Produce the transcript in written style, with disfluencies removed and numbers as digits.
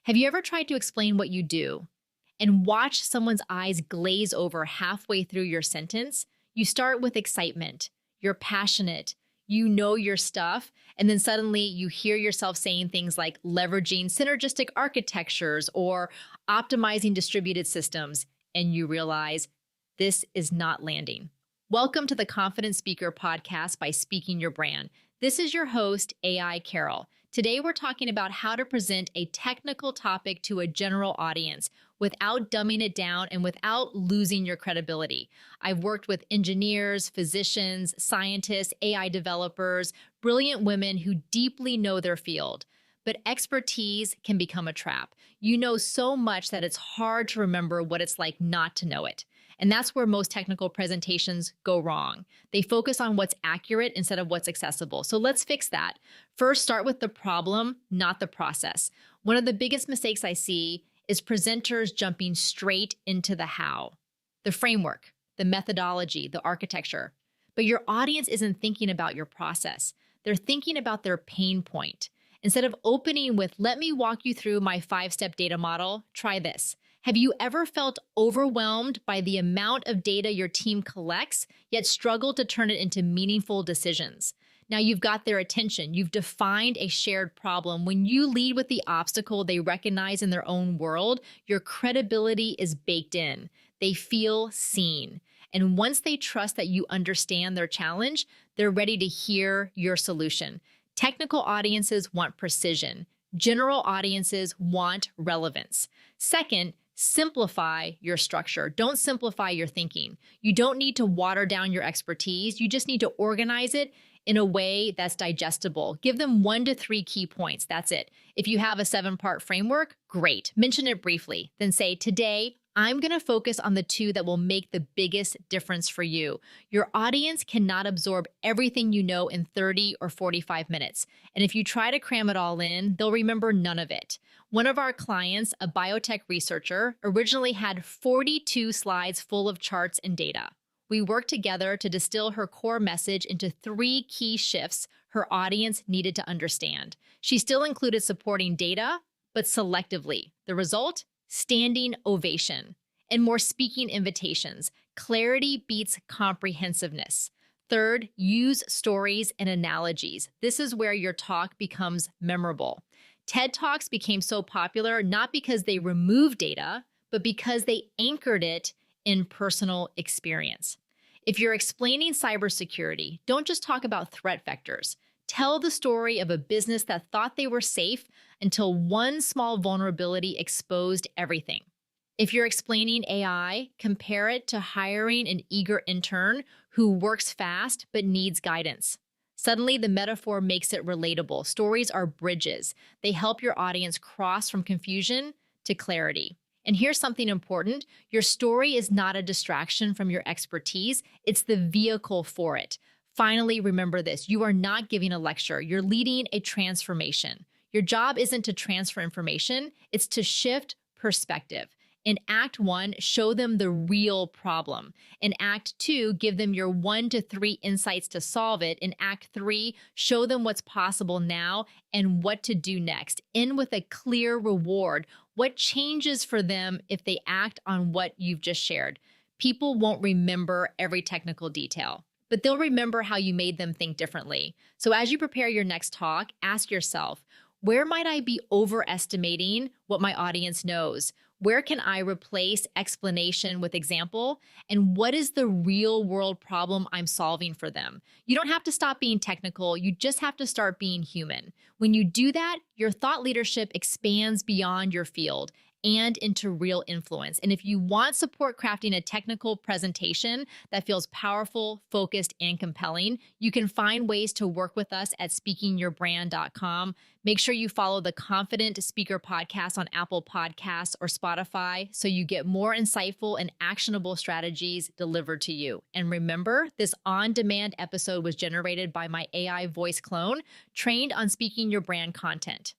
Have you ever tried to explain what you do and watch someone's eyes glaze over halfway through your sentence? You start with excitement, you're passionate, you know your stuff, and then suddenly you hear yourself saying things like leveraging synergistic architectures or optimizing distributed systems, and you realize this is not landing. Welcome to the Confident Speaker podcast by Speaking Your Brand. This is your host, AI Carol. Today, we're talking about how to present a technical topic to a general audience without dumbing it down and without losing your credibility. I've worked with engineers, physicians, scientists, AI developers, brilliant women who deeply know their field. But expertise can become a trap. You know so much that it's hard to remember what it's like not to know it. And that's where most technical presentations go wrong. They focus on what's accurate instead of what's accessible. So let's fix that. First, start with the problem, not the process. One of the biggest mistakes I see is presenters jumping straight into the how, the framework, the methodology, the architecture. But your audience isn't thinking about your process. They're thinking about their pain point. Instead of opening with, let me walk you through my 5-step data model, try this. Have you ever felt overwhelmed by the amount of data your team collects, yet struggled to turn it into meaningful decisions? Now you've got their attention. You've defined a shared problem. When you lead with the obstacle they recognize in their own world, your credibility is baked in. They feel seen. And once they trust that you understand their challenge, they're ready to hear your solution. Technical audiences want precision. General audiences want relevance. Second, simplify your structure. Don't simplify your thinking. You don't need to water down your expertise. You just need to organize it in a way that's digestible. Give them 1 to 3 key points. That's it. If you have a 7-part framework, great. Mention it briefly. Then say, today, I'm going to focus on the 2 that will make the biggest difference for you. Your audience cannot absorb everything you know in 30 or 45 minutes. And if you try to cram it all in, they'll remember none of it. One of our clients, a biotech researcher, originally had 42 slides full of charts and data. We worked together to distill her core message into 3 key shifts her audience needed to understand. She still included supporting data, but selectively. The result? Standing ovation and more speaking invitations. Clarity beats comprehensiveness. Third, use stories and analogies. This is where your talk becomes memorable. TED Talks became so popular not because they removed data, but because they anchored it in personal experience. If you're explaining cybersecurity, don't just talk about threat vectors. Tell the story of a business that thought they were safe until one small vulnerability exposed everything. If you're explaining AI, compare it to hiring an eager intern who works fast but needs guidance. Suddenly, the metaphor makes it relatable. Stories are bridges. They help your audience cross from confusion to clarity. And here's something important. Your story is not a distraction from your expertise. It's the vehicle for it. Finally, remember this. You are not giving a lecture. You're leading a transformation. Your job isn't to transfer information. It's to shift perspective. In Act 1, show them the real problem. In Act 2, give them your 1 to 3 insights to solve it. In Act 3, show them what's possible now and what to do next. End with a clear reward. What changes for them if they act on what you've just shared? People won't remember every technical detail, but they'll remember how you made them think differently. So as you prepare your next talk, ask yourself, where might I be overestimating what my audience knows? Where can I replace explanation with example? And what is the real world problem I'm solving for them? You don't have to stop being technical. You just have to start being human. When you do that, your thought leadership expands beyond your field and into real influence. And if you want support crafting a technical presentation that feels powerful, focused, and compelling, you can find ways to work with us at speakingyourbrand.com. Make sure you follow the Confident Speaker podcast on Apple Podcasts or Spotify so you get more insightful and actionable strategies delivered to you. And remember, this on-demand episode was generated by my AI voice clone, trained on speaking your brand content.